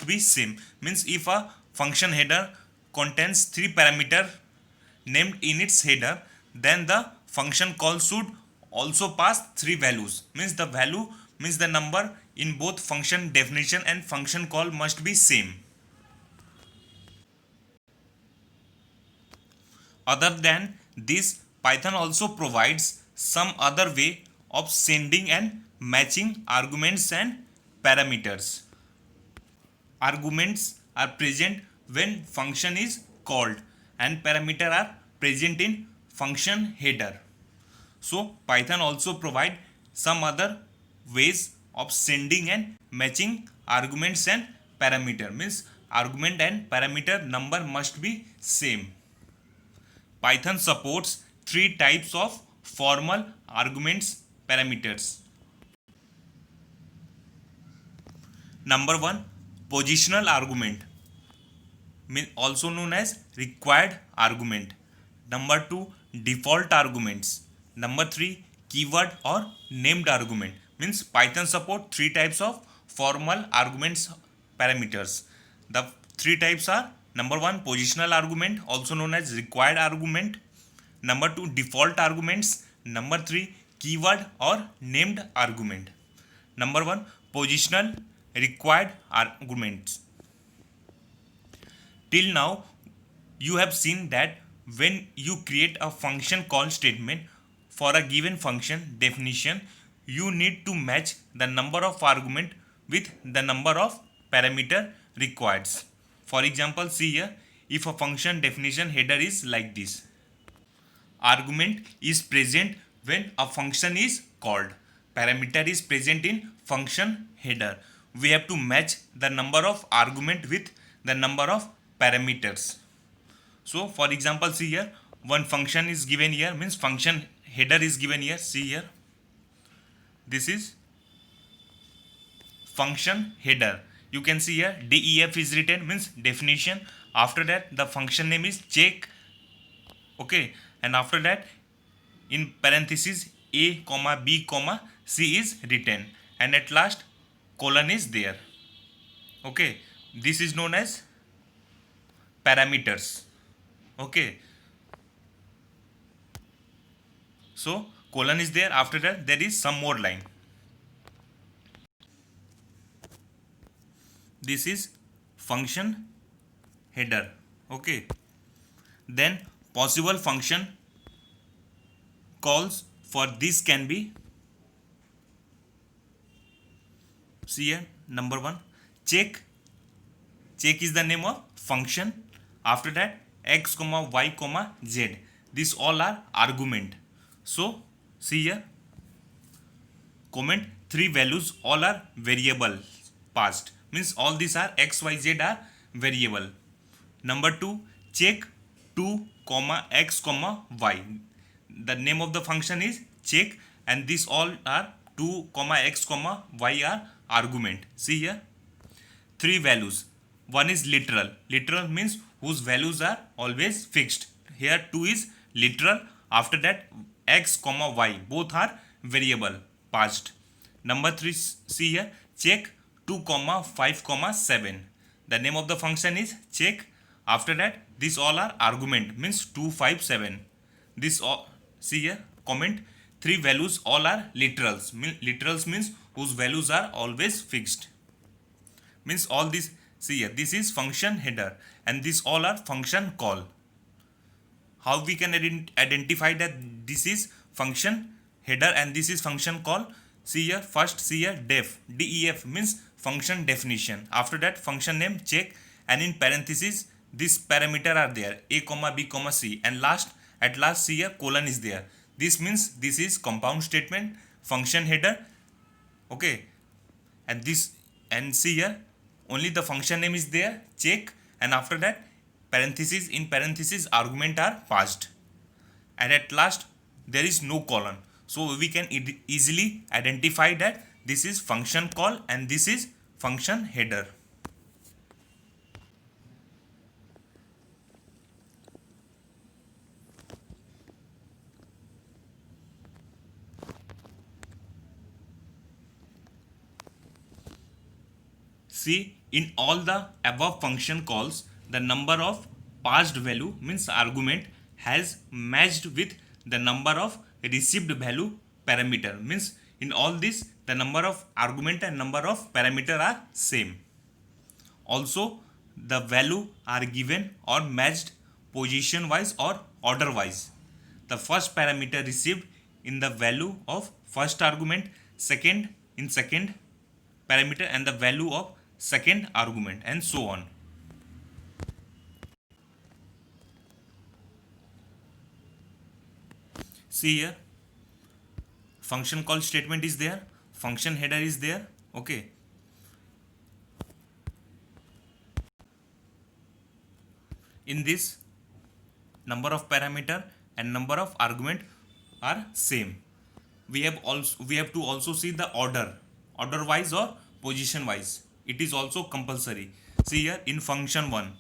must be same. Means if a function header contains three parameter named in its header, then the function call should also pass three values. Means the value means the number in both function definition and function call must be same. Other than this, Python also provides some other way of sending and matching arguments and parameters. Arguments are present when function is called and parameter are present in function header. So Python also provide some other ways of sending and matching arguments and parameter. Means argument and parameter number must be same. Python supports three types of formal arguments parameters. Number one, positional argument, also known as required argument. Number two, default arguments. Number three, keyword or named argument. Means Python support three types of formal arguments parameters. The three types are: number one, positional argument, also known as required argument. Number two, default arguments. Number three, keyword or named argument. Number one, positional required arguments. Till now, you have seen that when you create a function call statement for a given function definition, you need to match the number of argument with the number of parameter required. For example, see here, if a function definition header is like this: argument is present when a function is called, parameter is present in function header. We have to match the number of argument with the number of parameters. So for example, see here, one function is given here, means function header is given here. See here, this is function header. You can see here def is written, means definition. After that the function name is check. Okay, and after that in parenthesis a comma b comma c is written, and at last colon is there. Okay, this is known as parameters. Okay, so colon is there, after that there is some more line. This is function header. Okay, then possible function calls for this can be, see here, number one, check. Check is the name of function. After that x comma y comma z, these all are argument. So see here, comment three values all are variable passed, means all these are x y z are variable. Number two, check 2 comma x comma y, the name of the function is check, and these all are 2 comma x comma y are argument. See here, three values. One is literal. Literal means whose values are always fixed. Here 2 is literal. After that x comma y, both are variable passed. Number 3, see here, check 2 comma 5 comma 7. The name of the function is check. After that these all are argument, means 2 5 7. This all, see here, comment three values all are literals. Literals means whose values are always fixed. Means all this, see here, this is function header and these all are function call. How we can identify that this is function header and this is function call? See here, first see here, def means function definition. After that function name check, and in parenthesis this parameter are there, a comma b comma c, and at last see here colon is there. This means this is compound statement, function header. Okay, and this, and see here only the function name is there, check, and after that parenthesis, in parenthesis argument are passed, and at last there is no colon. So we can easily identify that this is function call and this is function header. See, In all the above function calls, the number of passed value means argument has matched with the number of received value parameter. Means in all this the number of argument and number of parameter are same. Also the value are given or matched position wise or order wise. The first parameter received in the value of first argument, second in second parameter, and the value of second argument, and so on. See here, function call statement is there, function header is there. Okay, in this number of parameter and number of argument are same. We have to also see the order wise or position wise. It is also compulsory. See here, in function 1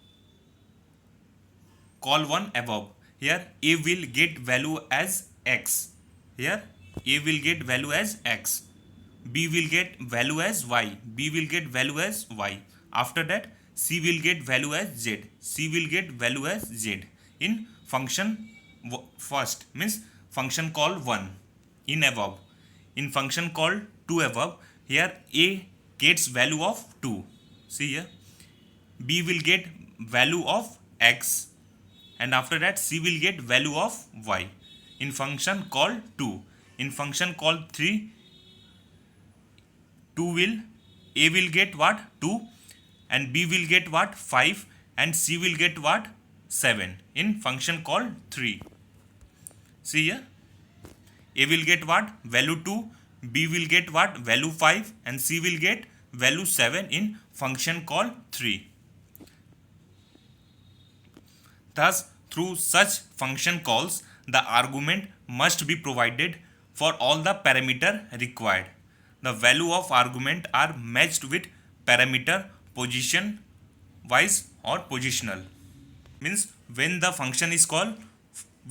call 1 above, here a will get value as x. Here a will get value as x, b will get value as y, b will get value as y. After that c will get value as z, c will get value as z. In function first means function call 1 in above. In function call 2 above, here a gets value of 2. See here, b will get value of x, and after that c will get value of y. In function call 2, in function call 3, 2 will a will get what 2, and b will get what 5, and c will get what 7 in function call 3. See here, a will get what value 2, b will get what value 5, and c will get value 7 in function call 3. Thus through such function calls, the argument must be provided for all the parameter required. The value of argument are matched with parameter position wise or positional. Means when the function is called,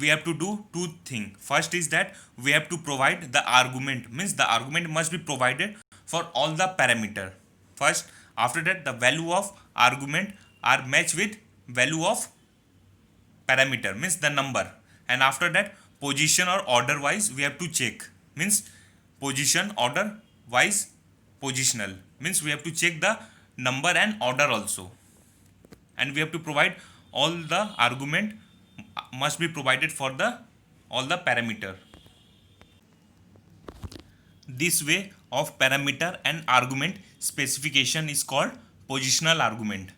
we have to do two things. First is that we have to provide the argument, means the argument must be provided for all the parameter first. After that the value of argument are matched with value of parameter, means the number, and after that position or order wise we have to check. Means position order wise positional, means we have to check the number and order also, and we have to provide all the argument must be provided for the all the parameter. This way of parameter and argument specification is called positional argument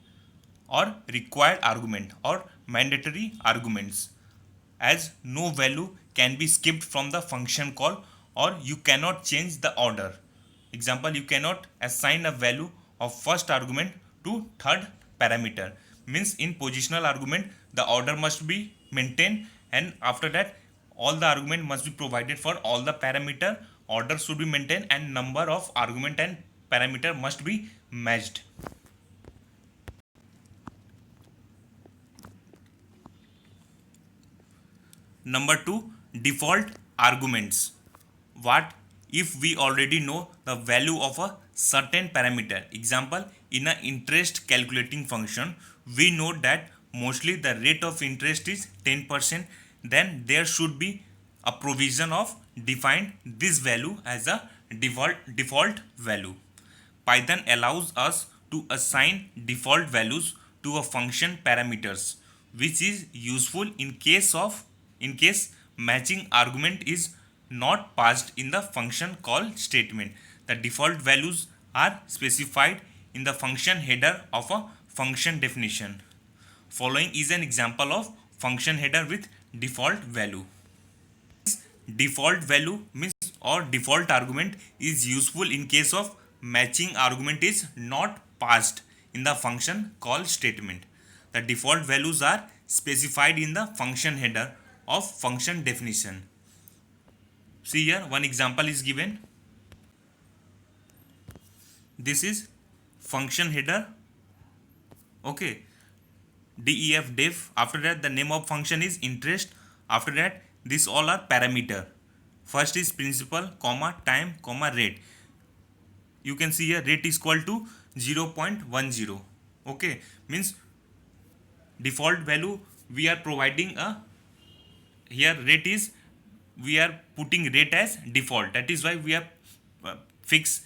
or required argument or mandatory arguments, as no value can be skipped from the function call, or you cannot change the order. Example, you cannot assign a value of first argument to third parameter. Means in positional argument the order must be maintained, and after that all the argument must be provided for all the parameter, order should be maintained, and number of argument and parameter must be matched. Number 2, default arguments. What if we already know the value of a certain parameter? Example, in an interest calculating function, we know that mostly the rate of interest is 10%, then there should be a provision of define this value as a default value. Python allows us to assign default values to a function parameters, which is useful in case matching argument is not passed in the function call statement. The default values are specified in the function header of a function definition. Following is an example of function header with default value. Default value means or default argument is useful in case of matching argument is not passed in the function call statement. The default values are specified in the function header of function definition. See here, one example is given. This is function header. Okay, def. After that the name of function is interest. After that this all are parameter. First is principal, comma, time, comma, rate. You can see here rate is equal to 0.10. Okay, means default value we are providing a, here rate is, we are putting rate as default, that is why we are fix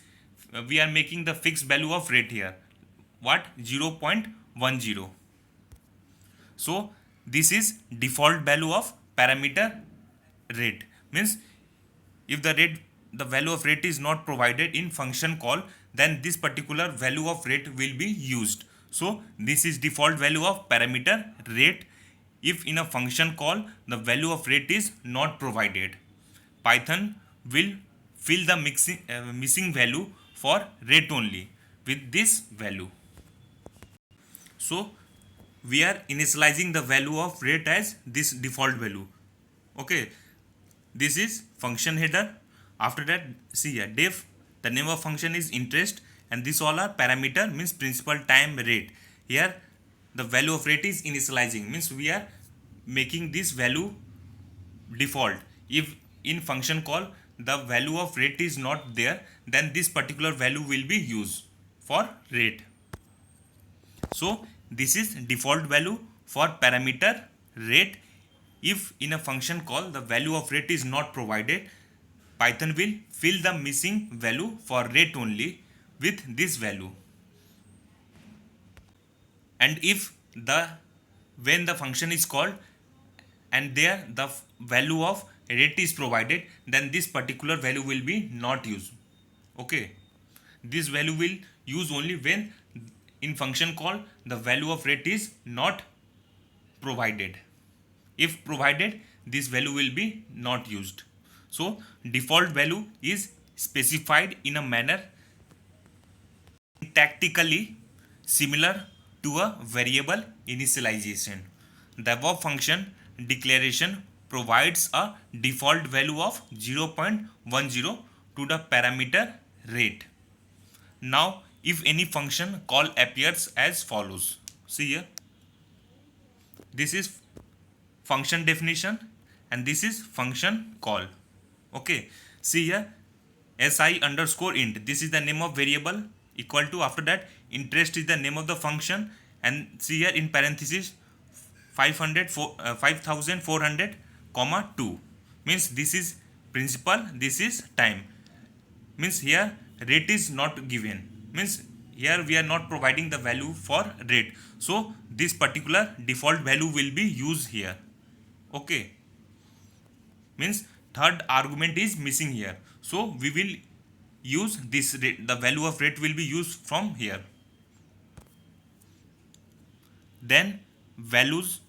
we are making the fixed value of rate here, what, 0.10. So this is default value of parameter rate. Means if the value of rate is not provided in function call, then this particular value of rate will be used. So this is default value of parameter rate. If in a function call the value of rate is not provided, Python will fill the missing value for rate only with this value. So we are initializing the value of rate as this default value. Okay, this is function header. After that, see here, def, the name of function is interest, and this all are parameter, means principal, time, rate. Here the value of rate is initializing, means we are making this value default. If in function call the value of rate is not there, then this particular value will be used for rate. So this is default value for parameter rate. If in a function call the value of rate is not provided, Python will fill the missing value for rate only with this value. And if when the function is called and there the value of rate is provided, then this particular value will be not used. Okay, this value will use only when in function call the value of rate is not provided. If provided, this value will be not used. So default value is specified in a manner tactically similar to a variable initialization. The above function declaration provides a default value of 0.10 to the parameter rate. Now if any function call appears as follows, see here, this is function definition and this is function call. Okay, see here, si underscore int, this is the name of variable, equal to, after that interest is the name of the function, and see here in parenthesis 5400 comma 2, means this is principal, this is time. Means here rate is not given, means here we are not providing the value for rate, so this particular default value will be used here. Okay, means third argument is missing here, so we will use this rate, the value of rate will be used from here. Then values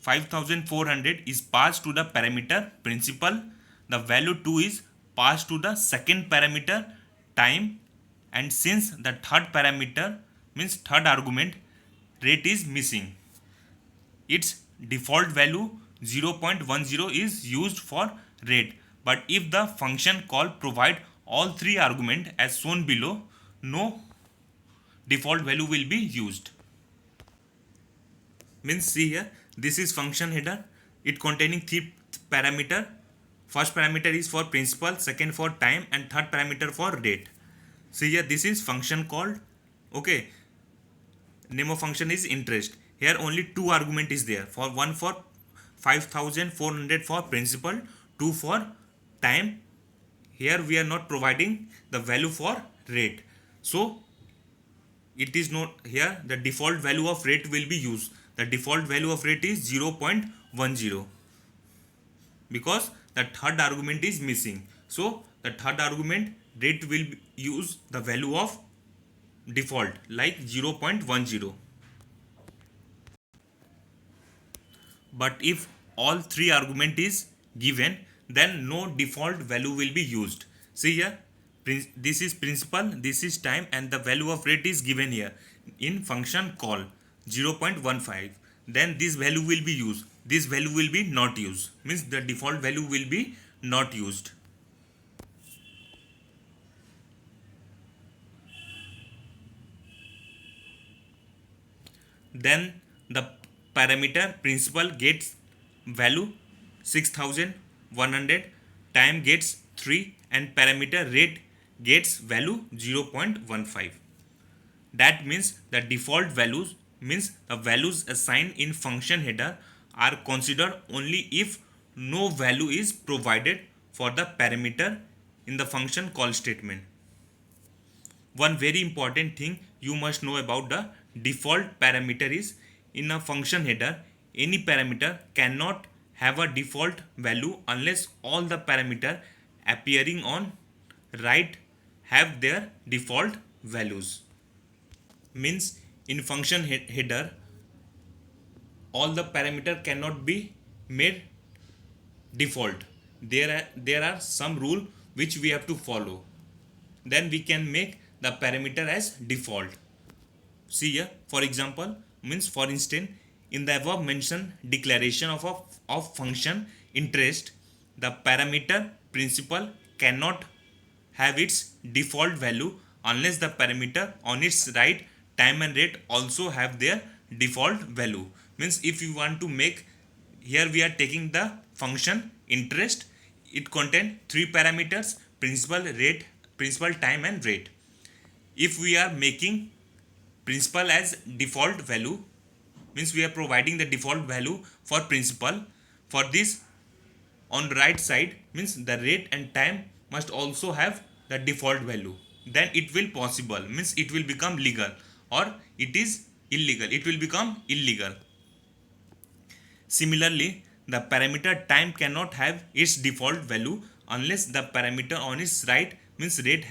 5400 is passed to the parameter principal, the value 2 is passed to the second parameter time, and since the third parameter, means third argument, rate is missing, its default value 0.10 is used for rate. But if the function call provide all three arguments as shown below, no default value will be used. Means see here, this is function header, it containing three parameter. First parameter is for principal, second for time, and third parameter for rate. See here, this is function called. Okay, name of function is interest. Here only two argument is there, for one for 5400 for principal, 2 for time. Here we are not providing the value for rate, so it is not here, the default value of rate will be used. The default value of rate is 0.10 because the third argument is missing, so the third argument rate will use the value of default like 0.10. But if all three argument is given, then no default value will be used. See here, this is principal, this is time, and the value of rate is given here in function call 0.15. Then this value will be used, this value will be not used, means the default value will be not used. Then the parameter principal gets value 6100, time gets 3, and parameter rate gets value 0.15. That means the default values means the values assigned in function header are considered only if no value is provided for the parameter in the function call statement. One very important thing you must know about the default parameter is in a function header, any parameter cannot have a default value unless all the parameter appearing on right have their default values. Means in function header all the parameter cannot be made default. There are some rule which we have to follow, then we can make the parameter as default. See here, for example, means for instance, in the above mentioned declaration of function interest, the parameter principal cannot have its default value unless the parameter on its right time and rate also have their default value. Means if you want to make, here we are taking the function interest, it contains three parameters: principal, rate, principal, time and rate. If we are making principal as default value, means we are providing the default value for principal. For this, on right side means the rate and time must also have the default value, then it will possible, means it will become legal, or it is illegal, it will become illegal. Similarly, the parameter time cannot have its default value unless the parameter on its right means rate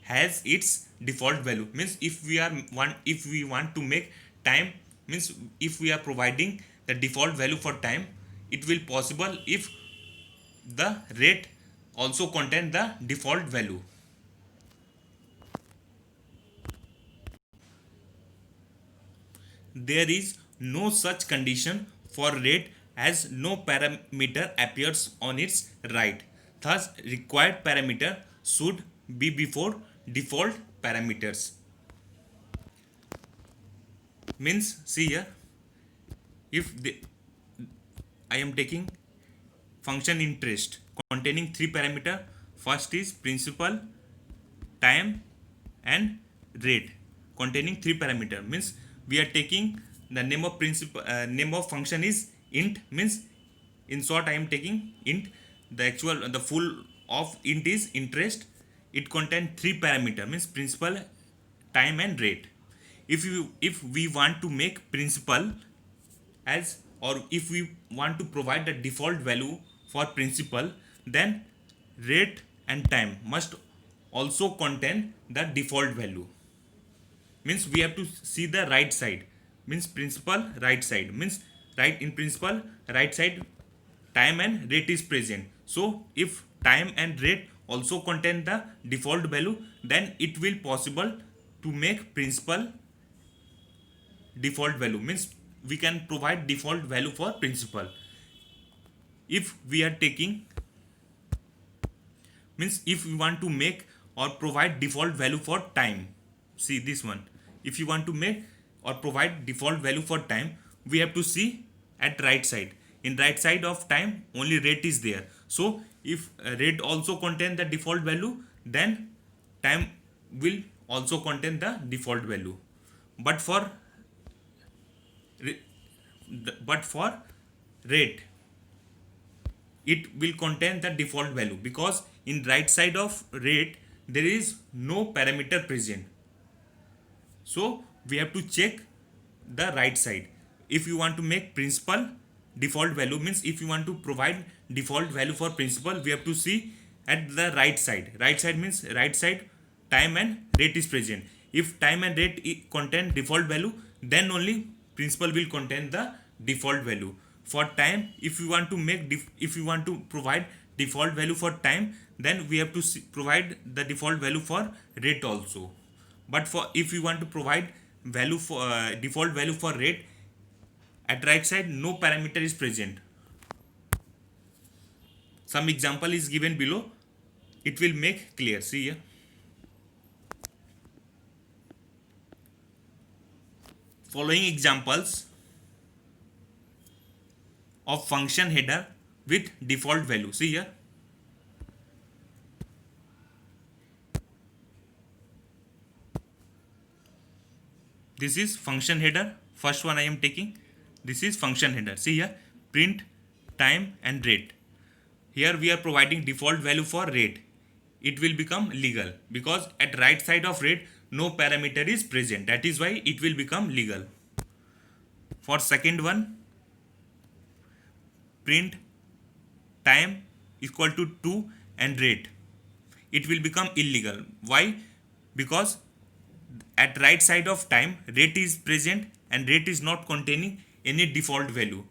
has its default value. Means if we want to make time, means if we are providing the default value for time, it will possible if the rate also contain the default value. There is no such condition for rate as no parameter appears on its right. Thus, required parameter should be before default parameters. Means, see here, if I am taking function interest containing three parameter, first is principal, time and rate containing three parameter. Means we are taking the name of principal, name of function is int, means in short I am taking int. The full of int is interest. It contains three parameter, means principal, time and rate. If we want to make principal as, or if we want to provide the default value for principal, then rate and time must also contain the default value. Means we have to see the right side, means principal right side, means right in principal right side time and rate is present. So if time and rate also contain the default value, then it will possible to make principal default value, means we can provide default value for principal. If we are taking, means if we want to make or provide default value for time, see this one, if you want to make or provide default value for time, we have to see at right side. In right side of time only rate is there, so if rate also contain the default value, then time will also contain the default value. But for rate, it will contain the default value, because in right side of rate there is no parameter present. So we have to check the right side. If you want to make principal default value, means if you want to provide default value for principal, we have to see at the right side. Right side means right side time and rate is present. If time and rate contain default value, then only principal will contain the default value. For time, if you want to make if you want to provide default value for time, then we have to provide the default value for rate also. But for if you want to provide value for default value for rate, at right side no parameter is present. Some example is given below, it will make clear. See here, following examples of function header with default value. See here, This is function header. First one I am taking. This is function header. See here, print time and rate. Here we are providing default value for rate. It will become legal because at right side of rate no parameter is present. That is why it will become legal. For second one, print time equal to 2 and rate. It will become illegal. Why? Because at right side of time rate is present and rate is not containing any default value.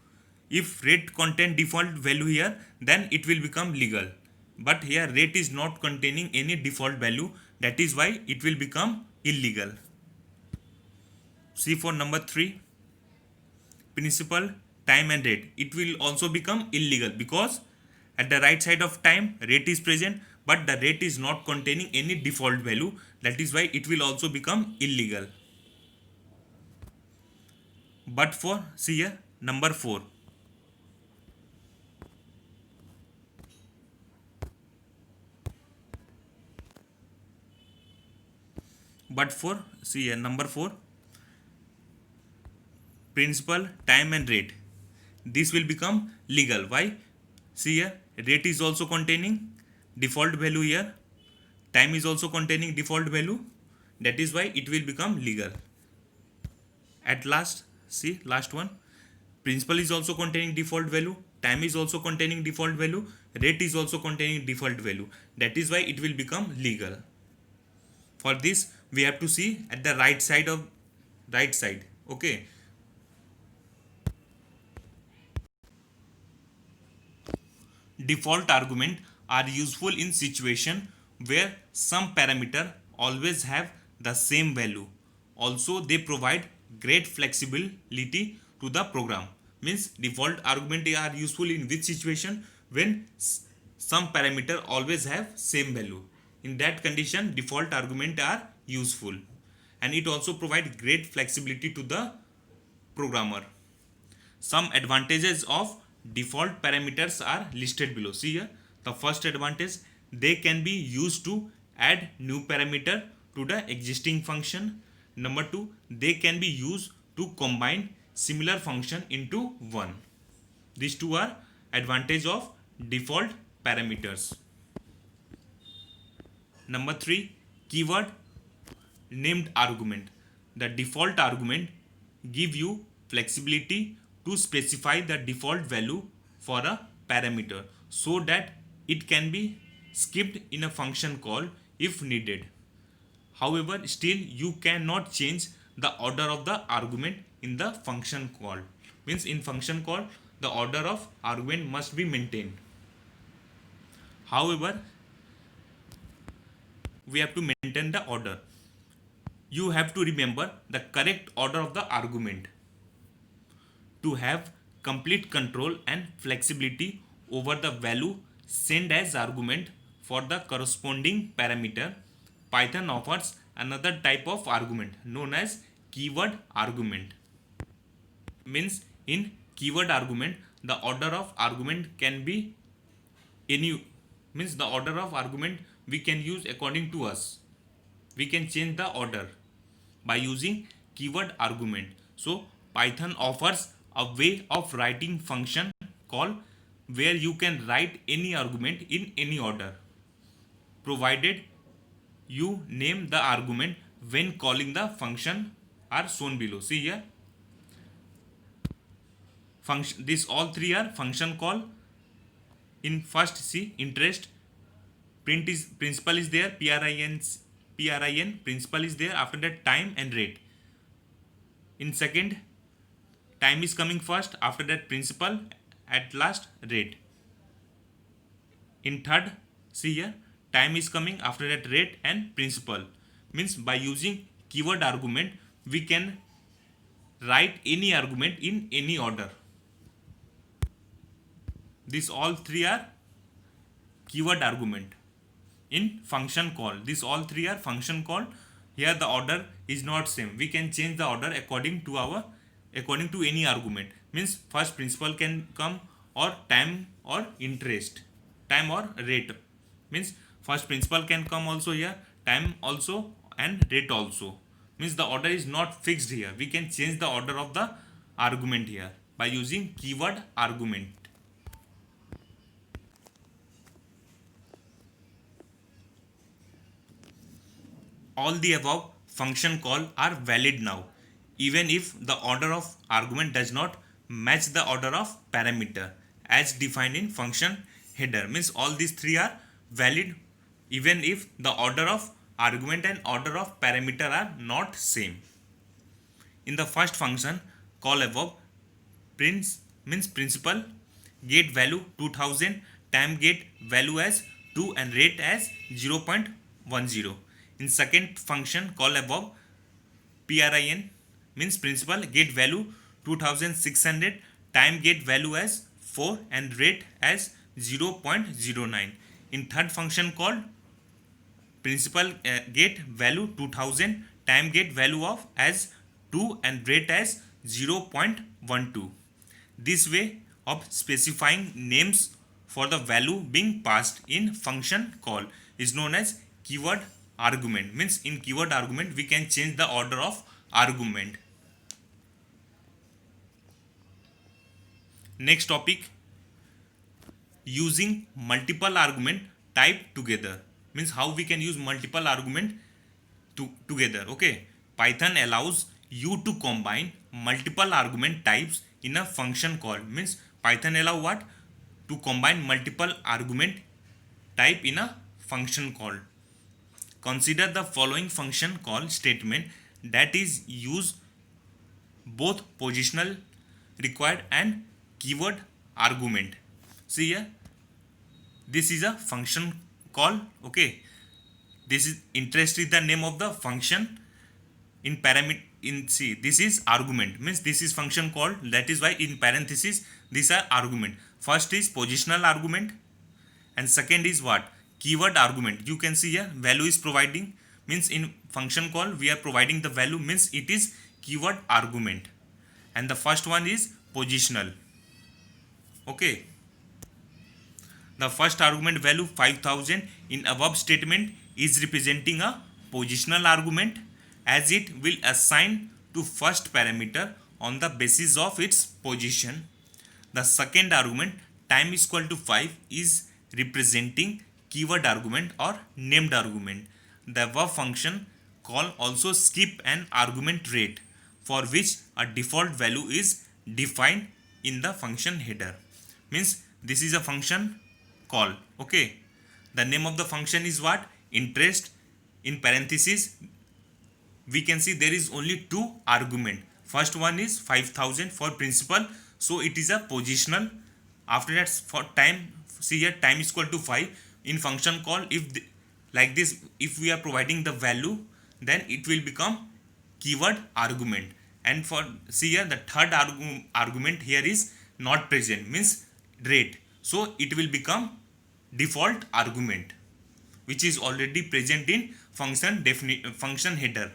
If rate contain default value here, then it will become legal, but here rate is not containing any default value. That is why it will become illegal. See for number 3, principal time and rate. It will also become illegal because at the right side of time rate is present but the rate is not containing any default value. That is why it will also become illegal. But for, see here, number 4, but for, see here, number 4, principal time and rate, this will become legal. Why? See here, rate is also containing default value here, time is also containing default value. That is why it will become legal. At last, see last one, principal is also containing default value, time is also containing default value, rate is also containing default value. That is why it will become legal. For this we have to see at the right side of right side. Okay, default argument are useful in situation where some parameter always have the same value. Also they provide great flexibility to the program. Means default argument are useful in which situation? When some parameter always have same value. In that condition default argument are useful, and it also provide great flexibility to the programmer. Some advantages of default parameters are listed below. See here, the first advantage, they can be used to add new parameter to the existing function. Number 2, they can be used to combine similar function into one. These two are advantage of default parameters. Number 3, keyword named argument. The default argument give you flexibility to specify the default value for a parameter so that it can be skipped in a function call if needed. However, still you cannot change the order of the argument in the function call. Means in function call the order of argument must be maintained. However, we have to maintain the order. You have to remember the correct order of the argument. To have complete control and flexibility over the value sent as argument for the corresponding parameter, Python offers another type of argument known as keyword argument. Means in keyword argument the order of argument can be any, means the order of argument we can use according to us. We can change the order by using keyword argument. So Python offers a way of writing function call where you can write any argument in any order, provided you name the argument when calling the function are shown below. See here, function, this all three are function call. In first, see interest, print is principal is there, prin principal is there, after that time and rate. In second, time is coming first, after that principal, at last rate. In third, see here, time is coming, after that rate and principal. Means by using keyword argument we can write any argument in any order. These all three are keyword argument in function call. These all three are function call. Here the order is not same. We can change the order according to any argument. Means first principal can come, or time or interest, time or rate. Means first principal can come also here, time also and rate also. means the order is not fixed here. We can change the order of the argument here by using keyword argument. All the above function call are valid now, even if the order of argument does not match the order of parameter as defined in function header. Means all these three are valid even if the order of argument and order of parameter are not same. In the first function call above, prince means principal get value 2000, time get value as 2 and rate as 0.10. In second function call above, prin means principal get value 2600, time get value as 4 and rate as 0.09. In third function called principal get value 2000, time get value of as 2 and rate as 0.12. This way of specifying names for the value being passed in function call is known as keyword argument. Means in keyword argument we can change the order of argument. Next topic, using multiple argument type together. Means how we can use multiple argument together. Okay, Python allows you to combine multiple argument types in a function call. Means Python allow what? To combine multiple argument type in a function call. Consider the following function call statement that is use both positional required and keyword argument. See here, this is a function call. Okay, this is interest is the name of the function. In parameter, in see, this is argument, means this is function call, that is why in parenthesis these are argument. First is positional argument and second is what? Keyword argument. You can see here value is providing, means in function call we are providing the value, means it is keyword argument, and the first one is positional. Okay, the first argument value 5000 in above statement is representing a positional argument as it will assign to first parameter on the basis of its position. The second argument time is equal to 5 is representing keyword argument or named argument. The above function call also skip an argument rate for which a default value is defined in the function header. Means this is a function call. Okay, the name of the function is what? Interest. In parenthesis we can see there is only two argument. First one is 5000 for principal, so it is a positional. After that for time, see here time is equal to 5. In function call, if like this, if we are providing the value, then it will become keyword argument. And for see here the third argument here is not present, means rate, so it will become default argument which is already present in function header.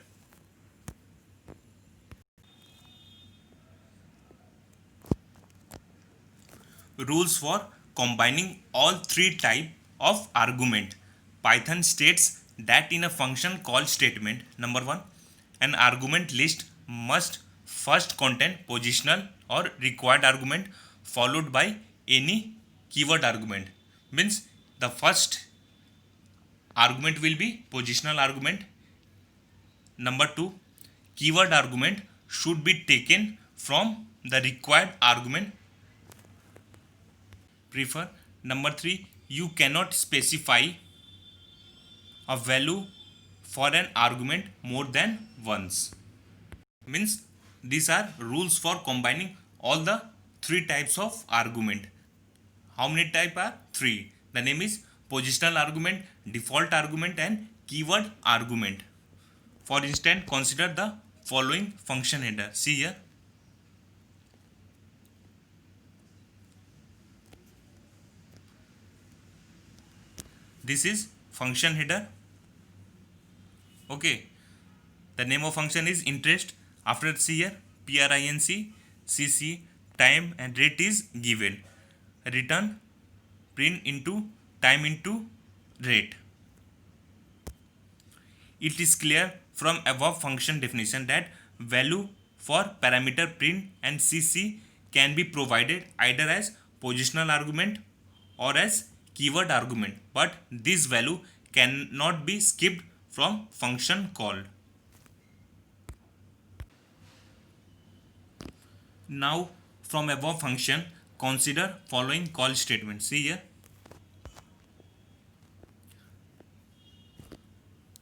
Rules for combining all three type of argument. Python states that in a function call statement, number 1, an argument list must first contain positional or required argument followed by any keyword argument. Means the first argument will be positional argument. Number 2, keyword argument should be taken from the required argument. Prefer. Number 3, you cannot specify a value for an argument more than once. Means these are rules for combining all the three types of argument. How many type are? 3. The name is positional argument, default argument and keyword argument. For instance, consider the following function header. See here. This is function header. Okay, the name of function is interest. After see here princ cc time and rate is given. Return print into time into rate. It is clear from above function definition that value for parameter print and cc can be provided either as positional argument or as keyword argument, but this value cannot be skipped from function called. Now from above function, consider following call statement. See here,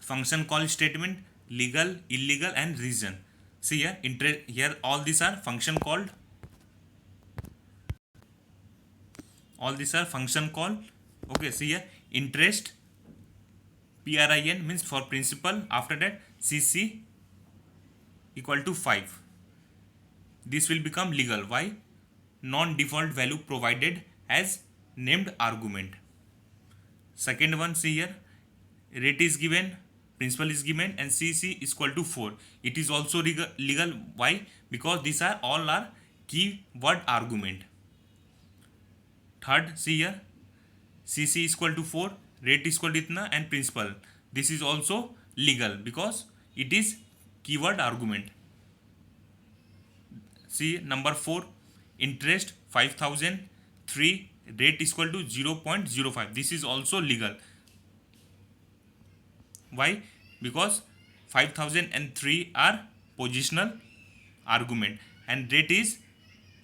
function call statement, legal, illegal and reason. See here, here all these are function called. All these are function call. Okay, see here, interest, PRIN means for principal. After that, CC equal to 5. This will become legal. Why? Non-default value provided as named argument. Second one, see here, rate is given, principal is given and CC is equal to 4. It is also legal. Why? Because these are all are keyword argument. Third, see here, CC is equal to 4, rate is equal to itna and principal. This is also legal because it is keyword argument. See number 4, interest 5000, 3, rate is equal to 0.05. This is also legal. Why? Because 5000 and 3 are positional argument and rate is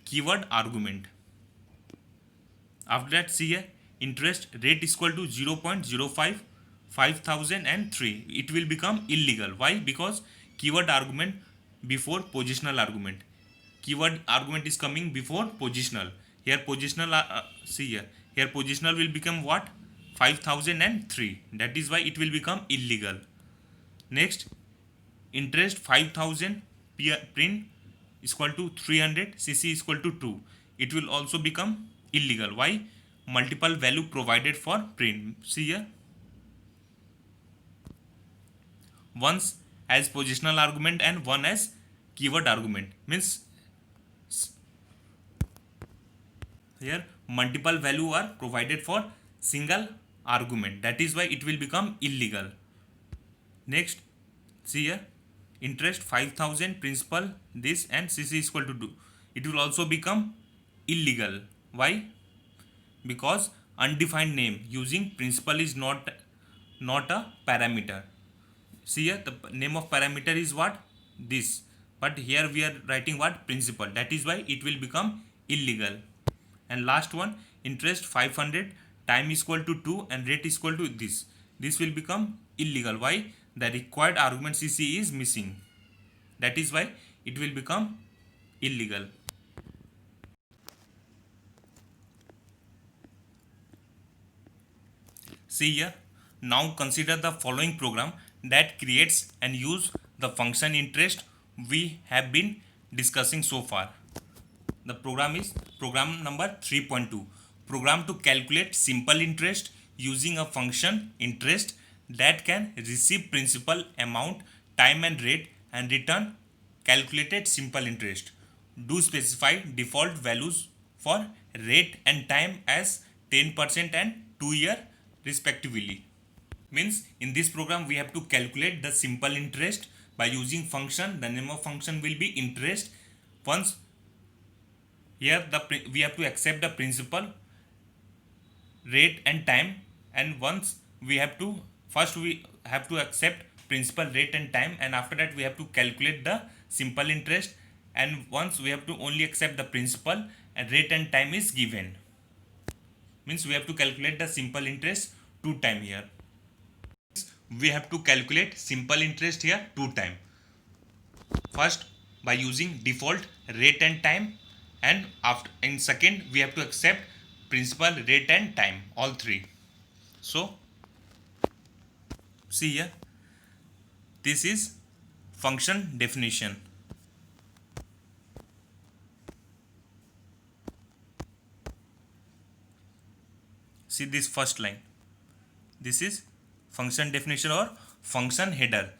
keyword argument. After that, see here, interest rate is equal to 0.05, 5000 and 3. It will become illegal. Why? Because keyword argument before positional argument. Keyword argument is coming before positional. Here positional, see here positional will become what? 5000 and 3. That is why it will become illegal. Next, interest 5000 print is equal to 300, CC is equal to 2. It will also become illegal. Why? Multiple value provided for print. See here, once as positional argument and one as keyword argument. Means here multiple value are provided for single argument. That is why it will become illegal. Next, see here, interest 5000, principal this and CC is equal to 2. It will also become illegal. Why? Because undefined name using principal is not a parameter. See here, the name of parameter is what? This. But here we are writing what? Principal. That is why it will become illegal. And last one, interest 500, time is equal to 2 and rate is equal to this. This will become illegal. Why? The required argument CC is missing. That is why it will become illegal. See here, now consider the following program that creates and use the function interest we have been discussing so far. The program is program number 3.2. Program to calculate simple interest using a function interest that can receive principal amount, time and rate and return calculated simple interest. Do specify default values for rate and time as 10% and 2 year respectively. Means in this program we have to calculate the simple interest by using function. The name of function will be interest. Once here we have to accept the principal, rate and time, and once we have to accept principal, rate and time, and after that we have to calculate the simple interest, and once we have to only accept the principal and rate and time is given. Means we have to calculate the simple interest 2 times here. We have to calculate simple interest here 2 times. First by using default rate and time, and after in second we have to accept principal, rate and time, all three. So see here, this is function definition. See this first line. This is function definition or function header.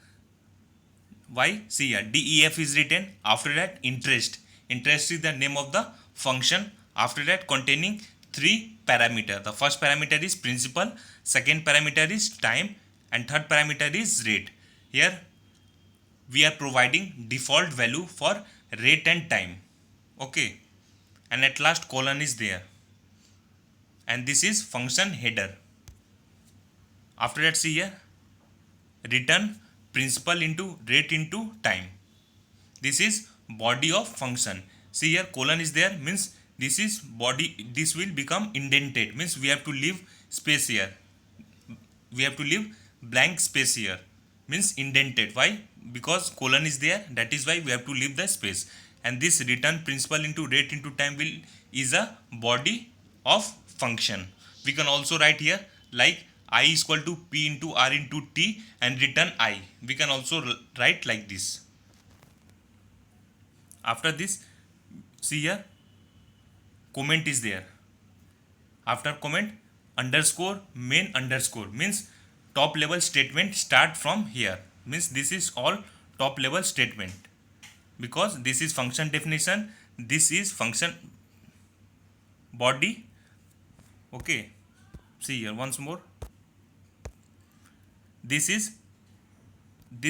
Why? See here, DEF is written. After that interest. Interest is the name of the function. After that containing 3 parameters. The first parameter is principal, second parameter is time, and third parameter is rate. Here we are providing default value for rate and time. Okay, and at last colon is there, and this is function header. After that, see here, return principal into rate into time. This is body of function. See here, colon is there, means this is body. This will become indented, means we have to leave space here. We have to leave blank space here, means indented. Why? Because colon is there, that is why we have to leave the space. And this return principal into rate into time will is a body of function. We can also write here like I is equal to p into r into t and return I. We can also write like this. After this, see here, comment is there. After comment, underscore main underscore, means top level statement start from here, means this is all top level statement, because this is function definition, this is function body. Okay, see here once more, this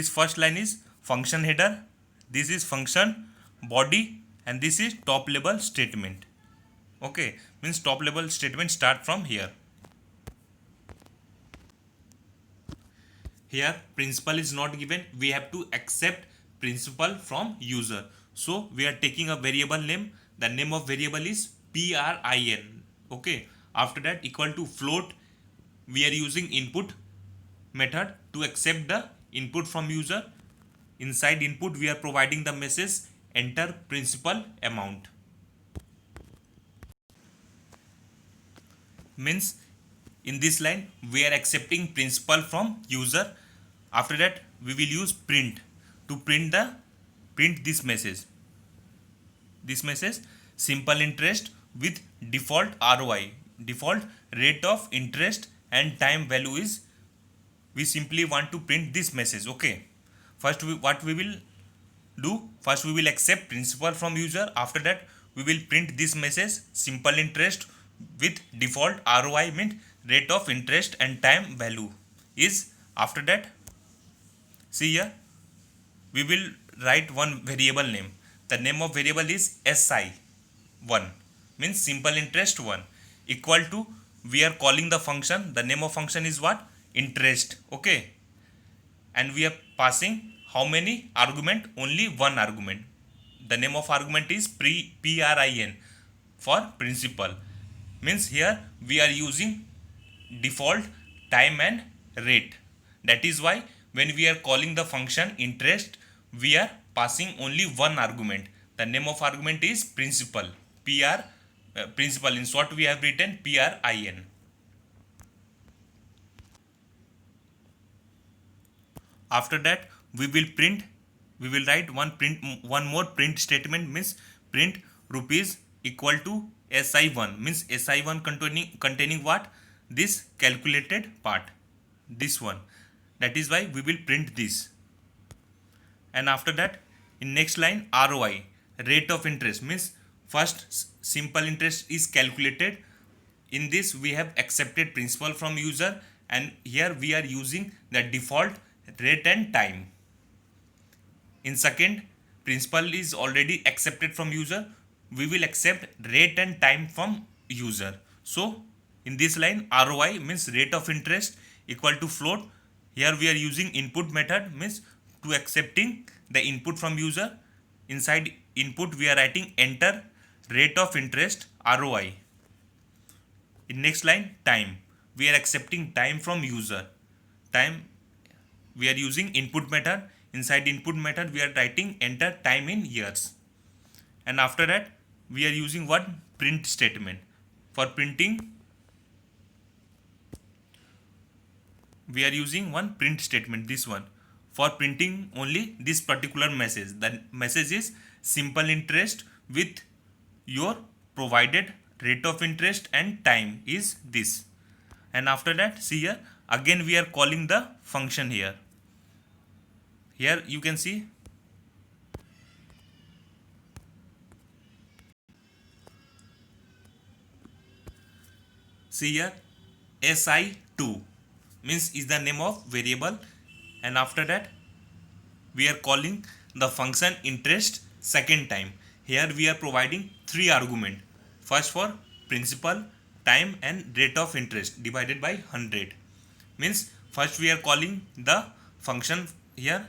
first line is function header, this is function body, and this is top level statement. Okay, means top level statement start from here. Here principal is not given, we have to accept principal from user. So we are taking a variable name, the name of variable is prin. Okay, after that equal to float, we are using input method to accept the input from user. Inside input we are providing the message enter principal amount, means in this line we are accepting principal from user. After that we will use print to print this message, simple interest with default ROI, default rate of interest and time value is, we simply want to print this message. Okay, what we will do, first we will accept principal from user. After that we will print this message simple interest with default ROI, means rate of interest and time value is. After that, see here, we will write one variable name, the name of variable is SI1, means simple interest 1, equal to, we are calling the function, the name of function is what, interest. Okay, and we are passing how many argument, only one argument, the name of argument is PRIN for principal, means here we are using default time and rate. That is why when we are calling the function interest, we are passing only one argument, the name of argument is principal, principal, in short we have written PRIN. After that we will write one more print statement, means print rupees equal to SI1, means SI1 containing what, this calculated part, this one, that is why we will print this. And after that in next line ROI, rate of interest, means first simple interest is calculated, in this we have accepted principal from user, and here we are using the default rate and time. In second, principal is already accepted from user, we will accept rate and time from user. So in this line ROI means rate of interest equal to float, here we are using input method, means to accepting the input from user. Inside input we are writing enter rate of interest ROI. In next line time, we are accepting time from user, time we are using input method, inside input method we are writing enter time in years. And after that we are using one print statement, for printing we are using one print statement, this one, for printing only this particular message, the message is simple interest with your provided rate of interest and time is this. And after that, see here, again we are calling the function here. Here you can see here SI2 means is the name of variable, and after that we are calling the function interest second time. Here we are providing three argument. First for principal, time and rate of interest divided by 100. Means first we are calling the function here.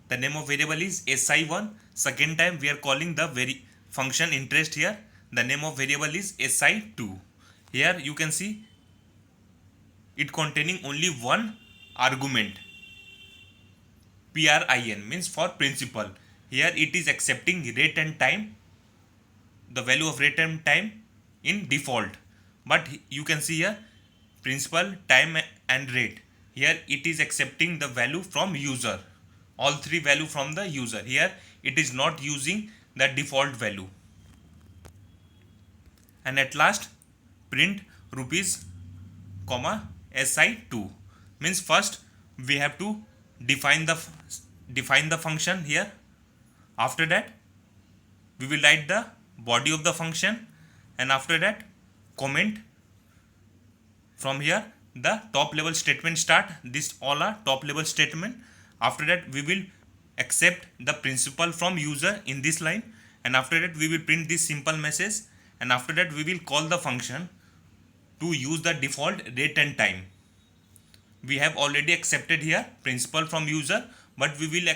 The name of variable is SI1. Second time we are calling the function interest here. The name of variable is SI2. Here you can see it containing only one argument, PRIN, means for principal. Here it is accepting rate and time, the value of rate and time in default. But you can see here principal, time and rate. Here it is accepting the value from user. All three value from the user. Here it is not using the default value. And at last print rupees comma SI2, means first we have to define the function here. After that we will write the body of the function, and after that comment. From here the top level statement start. This all are top level statement. After that we will accept the principal from user in this line, and after that we will print this simple message, and after that we will call the function to use the default rate and time. We have already accepted here principal from user, but we will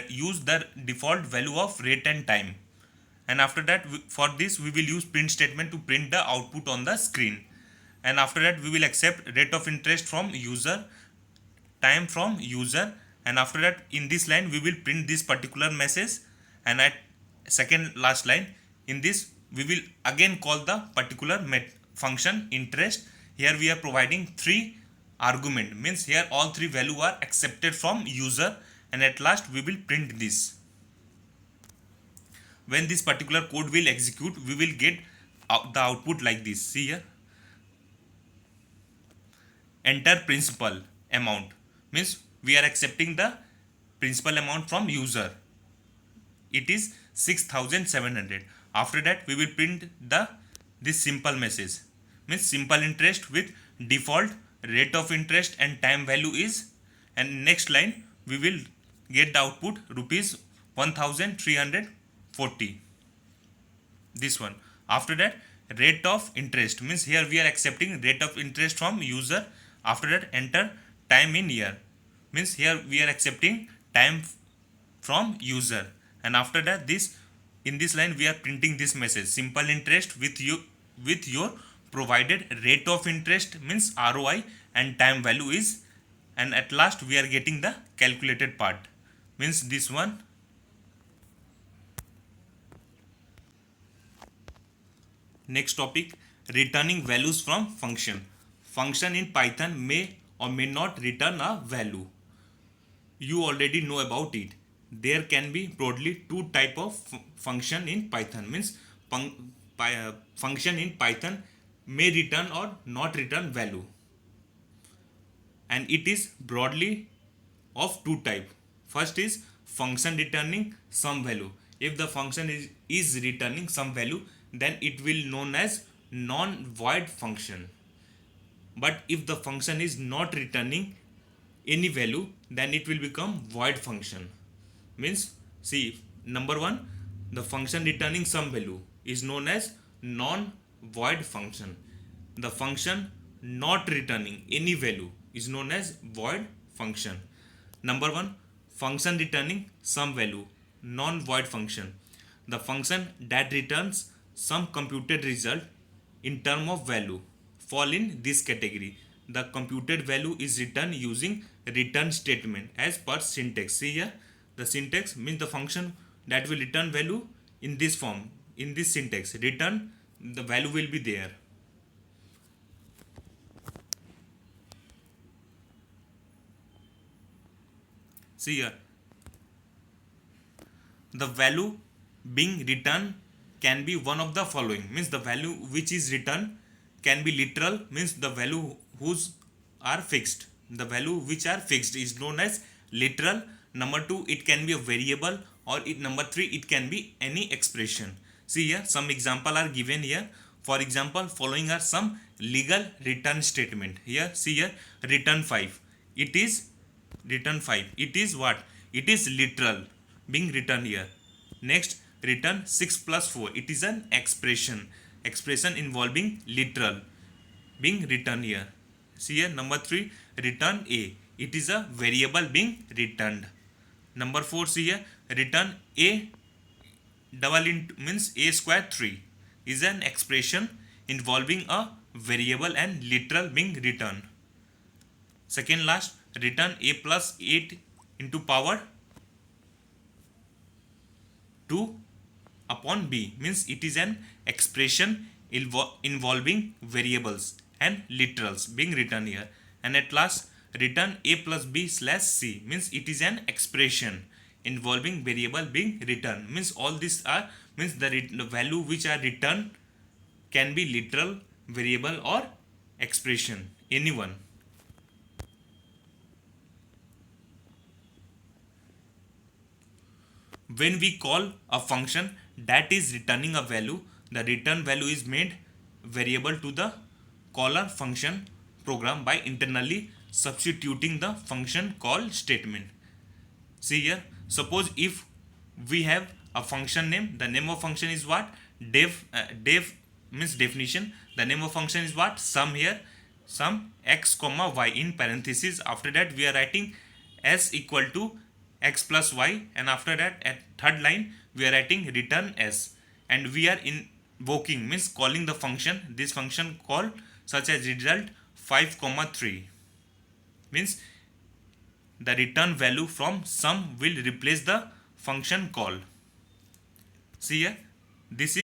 use the default value of rate and time. And after that for this we will use print statement to print the output on the screen. And after that we will accept rate of interest from user, time from user, and after that in this line we will print this particular message. And at second last line in this we will again call the particular function interest. Here we are providing three argument, means here all three value are accepted from user, and at last we will print this. When this particular code will execute, we will get the output like this. See here, enter principal amount, means we are accepting the principal amount from user. It is 6,700. After that we will print this simple message, means simple interest with default rate of interest and time value is, and next line we will get the output rupees 1,340. This one. After that rate of interest, means here we are accepting rate of interest from user. After that enter time in year, means here we are accepting time from user. And after that this in this line we are printing this message, simple interest with your provided rate of interest, means ROI, and time value is, and at last we are getting the calculated part, means this one. Next topic, returning values from function. Function in Python may or may not return a value. You already know about it. There can be broadly two type of function in Python, means function in Python may return or not return value, and it is broadly of two type. First is function returning some value. If the function is returning some value, then it will known as non-void function. But if the function is not returning any value, then it will become void function. Means see, number one, the function returning some value is known as non-void function. The function not returning any value is known as void function. Number one, function returning some value, non-void function. The function that returns some computed result in term of value fall in this category. The computed value is returned using return statement as per syntax. See here, the syntax means the function that will return value in this form, in this syntax, return, the value will be there. See here, the value being returned can be one of the following, means the value which is returned can be literal, means the value whose are fixed. The value which are fixed is known as literal. Number two, it can be a variable, or number three, it can be any expression. See here, some example are given here. For example, following are some legal return statement. Here, see here, return 5. It is return 5. It is what? it is literal being written here. Next, return 6 plus 4, it is an expression involving literal being written here. See here, number 3, return a, it is a variable being returned. Number 4, see here, return a double int means a square 3 is an expression involving a variable and literal being returned. Second last, return a plus 8 into power 2 upon b means it is an expression involving variables and literals being written here. And at last, return a plus b slash c means it is an expression involving variable being written. Means all these are means the value which are returned can be literal, variable or expression, anyone. When we call a function that is returning a value, the return value is made variable to the caller function program by internally substituting the function call statement. See here, suppose if we have a function name, the name of function is what? Def means definition. The name of function is what? Sum here, sum x comma y in parenthesis. After that we are writing s equal to x plus y, and after that at third line we are writing return s, and we are invoking means calling the function, this function call such as result 5 comma 3 means the return value from sum will replace the function call. See here, this is